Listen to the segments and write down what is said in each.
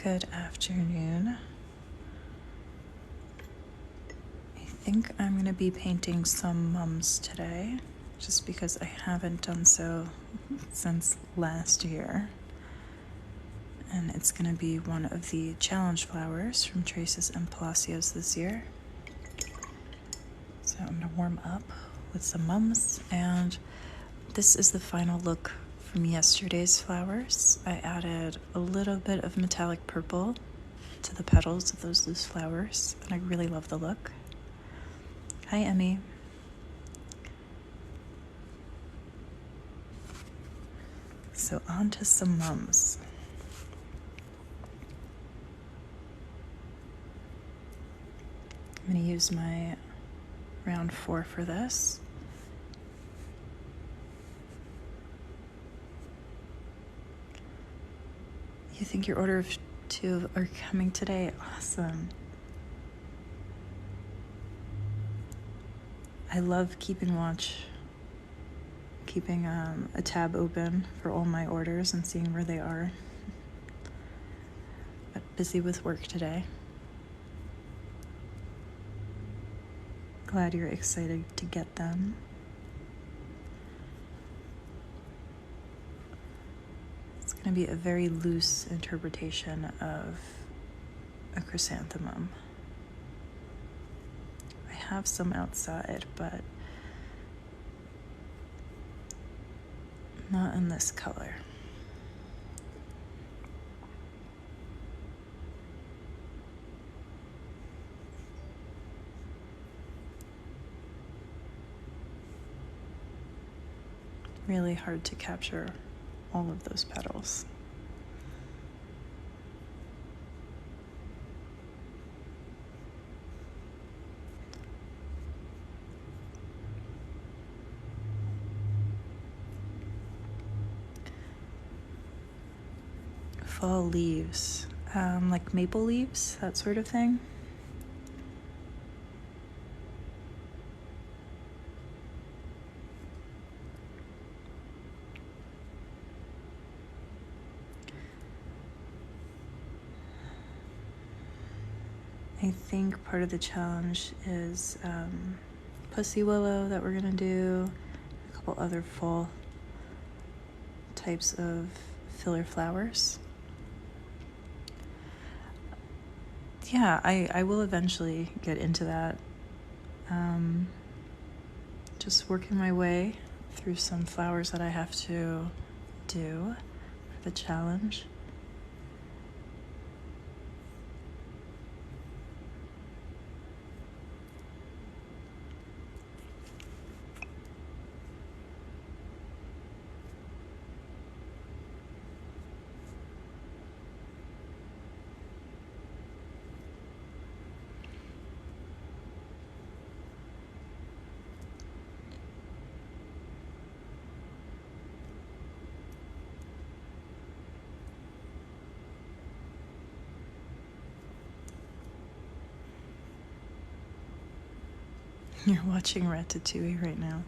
Good afternoon. I think I'm going to be painting some mums today, just because I haven't done so since last year. And it's going to be one of the challenge flowers from Traces and Palacios this year. So I'm going to warm up with some mums, and this is the final look from yesterday's flowers. I added a little bit of metallic purple to the petals of those loose flowers, and I really love the look. Hi, Emmy. So on to some mums. I'm going to use my round 4 for this. You think your order of 2 are coming today? Awesome. I love keeping watch, keeping a tab open for all my orders and seeing where they are. But busy with work today. Glad you're excited to get them. It's going to be a very loose interpretation of a chrysanthemum. I have some outside, but not in this color. Really hard to capture all of those petals. Fall leaves, like maple leaves, that sort of thing. I think part of the challenge is pussy willow that we're gonna do, a couple other fall types of filler flowers. Yeah, I will eventually get into that. Just working my way through some flowers that I have to do for the challenge. You're watching Ratatouille right now.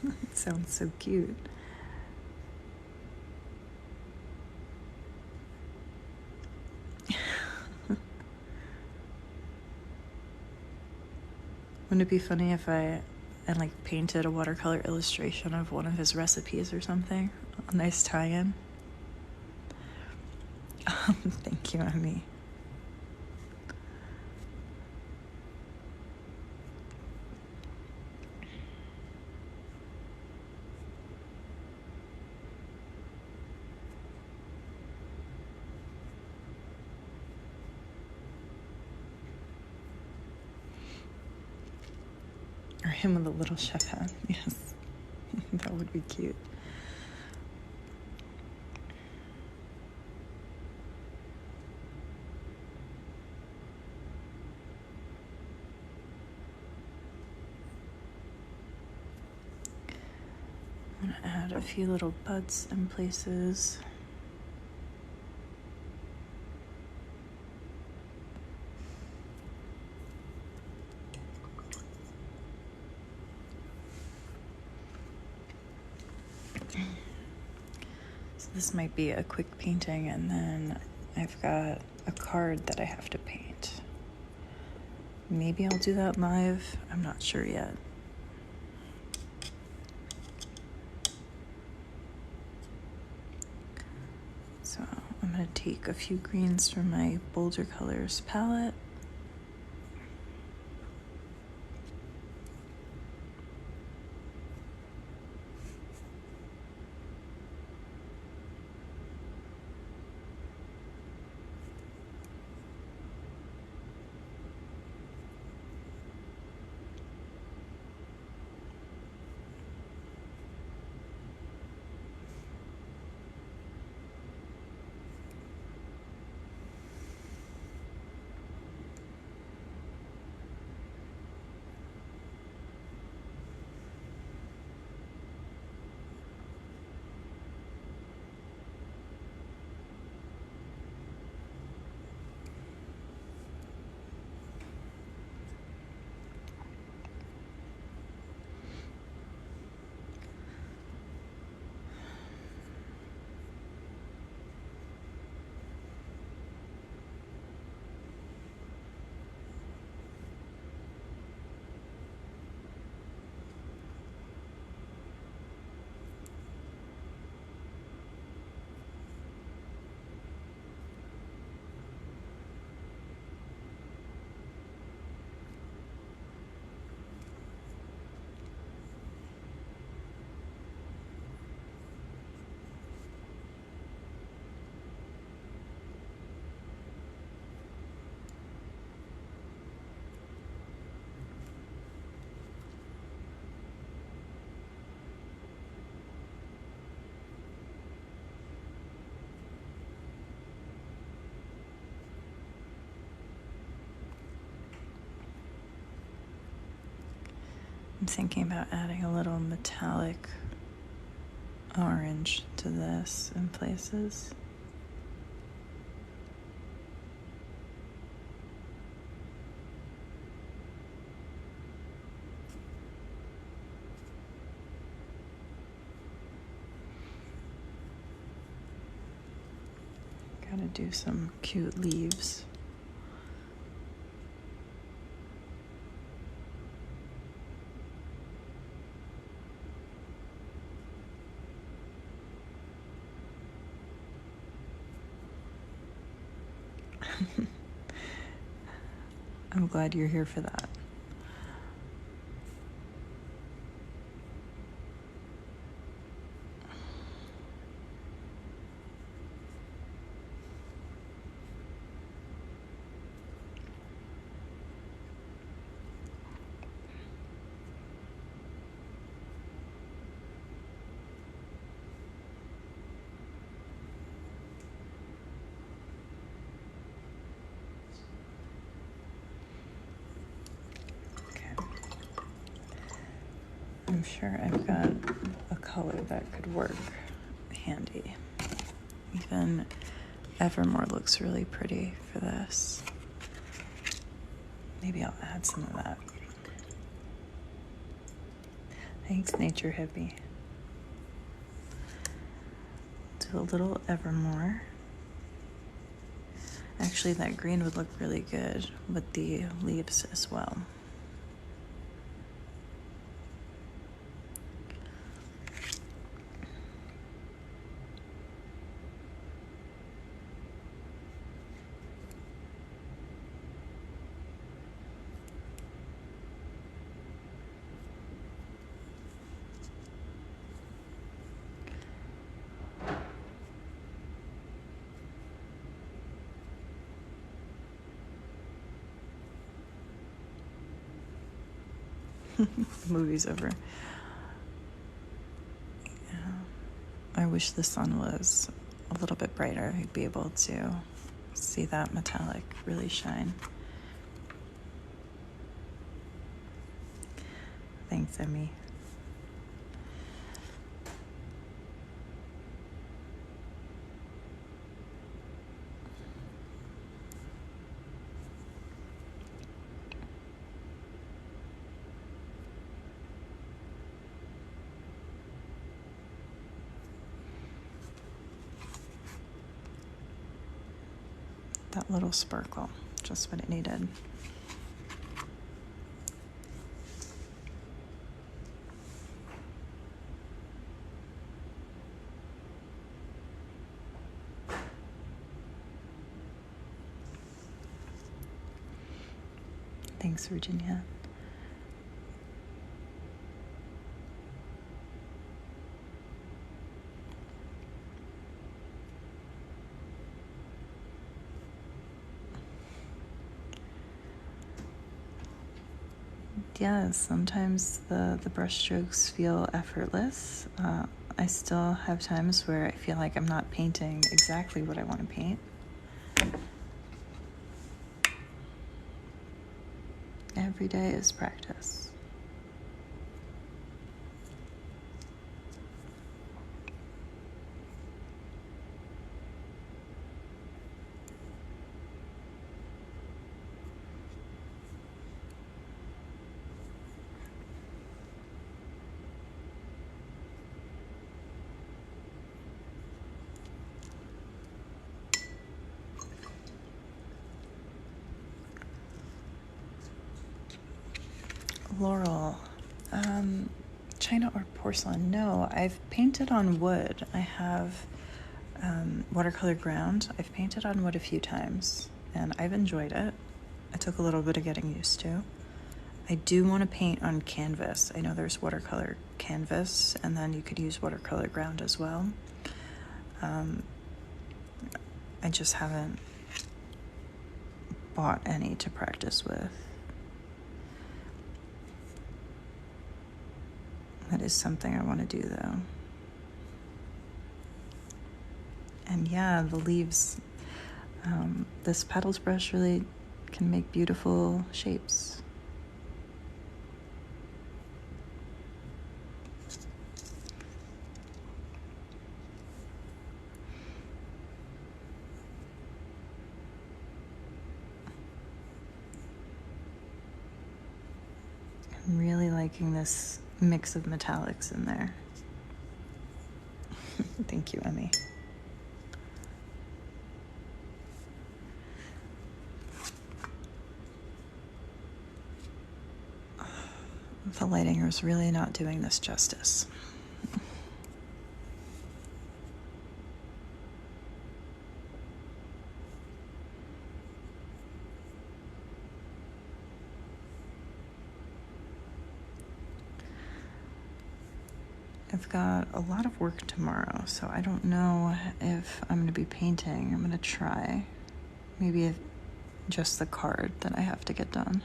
It sounds so cute. Wouldn't it be funny if I painted a watercolor illustration of one of his recipes or something? A nice tie-in. Thank you, Emmy. Or him with a little chef hat, yes. That would be cute. I'm gonna add a few little buds in places. So this might be a quick painting, and then I've got a card that I have to paint. Maybe I'll do that live. I'm not sure yet. So I'm going to take a few greens from my Bolder Colors palette. I'm thinking about adding a little metallic orange to this in places. Gotta do some cute leaves. I'm glad you're here for that. I'm sure I've got a color that could work handy. Even Evermore looks really pretty for this. Maybe I'll add some of that. Thanks, Nature Hippie. Do a little Evermore. Actually, that green would look really good with the leaves as well. The movie's over. Yeah. I wish the sun was a little bit brighter. I'd be able to see that metallic really shine. Thanks, Emmy. That little sparkle, just what it needed. Thanks, Virginia. Yeah, sometimes the brush strokes feel effortless. I still have times where I feel like I'm not painting exactly what I want to paint. Every day is practice. Laurel, china or porcelain? No, I've painted on wood. I have watercolor ground. I've painted on wood a few times, and I've enjoyed it. It took a little bit of getting used to. I do want to paint on canvas. I know there's watercolor canvas, and then you could use watercolor ground as well. I just haven't bought any to practice with. That is something I want to do, though. And yeah, the leaves, this petals brush really can make beautiful shapes. I'm really liking this mix of metallics in there. Thank you, Emmy. The lighting is really not doing this justice. I've got a lot of work tomorrow, so I don't know if I'm going to be painting. I'm going to try. Maybe just the card that I have to get done.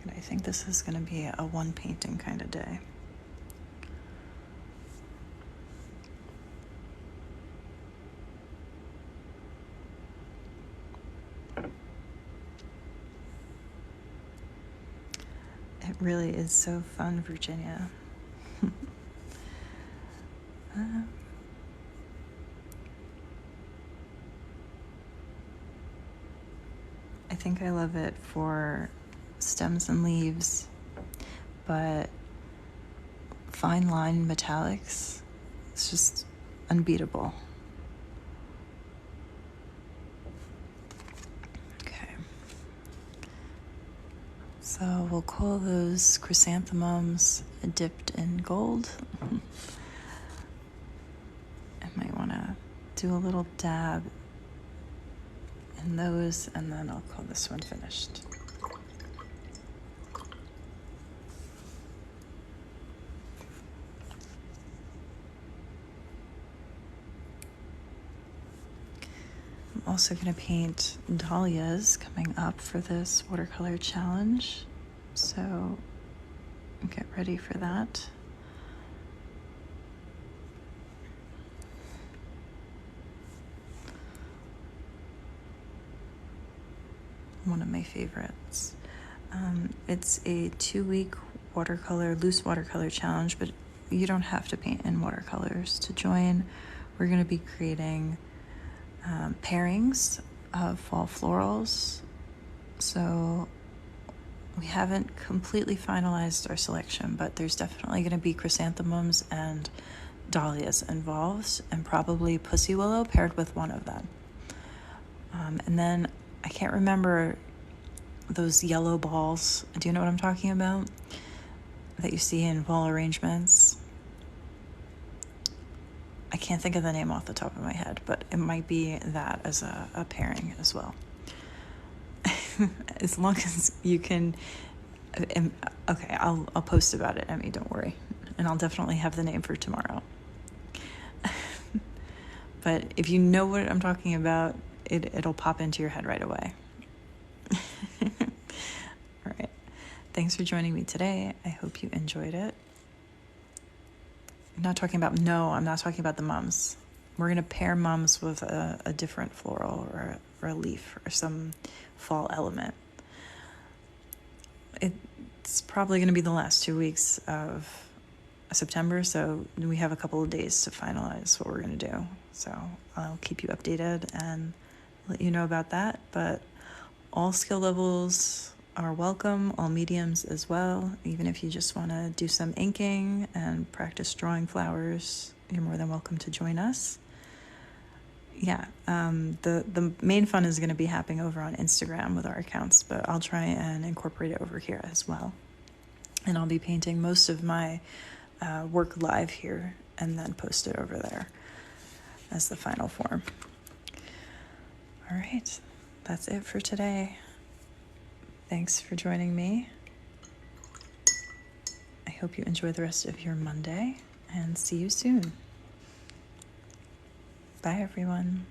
And I think this is going to be a one painting kind of day. It really is so fun, Virginia. I think I love it for stems and leaves, but fine line metallics, it's just unbeatable. Okay. So we'll call those chrysanthemums dipped in gold. I might want to do a little dab in those, and then I'll call this one finished. I'm also going to paint dahlias coming up for this watercolor challenge, so get ready for that. One of my favorites. It's a 2-week loose watercolor challenge, but you don't have to paint in watercolors to join. We're going to be creating pairings of fall florals So we haven't completely finalized our selection, but there's definitely going to be chrysanthemums and dahlias involved, and probably pussy willow paired with one of them. And then I can't remember those yellow balls. Do you know what I'm talking about? That you see in fall arrangements. I can't think of the name off the top of my head, but it might be that as a pairing as well. As long as you can. Okay, I'll post about it, Emmy, don't worry. And I'll definitely have the name for tomorrow. But if you know what I'm talking about, it'll pop into your head right away. All right. Thanks for joining me today. I hope you enjoyed it. I'm not talking about the mums. We're going to pair mums with a different floral or a leaf or some fall element. It's probably going to be the last 2 weeks of September, so we have a couple of days to finalize what we're going to do. So I'll keep you updated and let you know about that. But all skill levels are welcome, all mediums as well. Even if you just want to do some inking and practice drawing flowers, you're more than welcome to join us. Yeah, the main fun is going to be happening over on Instagram with our accounts, but I'll try and incorporate it over here as well. And I'll be painting most of my work live here and then post it over there as the final form. All right, that's it for today. Thanks for joining me. I hope you enjoy the rest of your Monday and see you soon. Bye, everyone.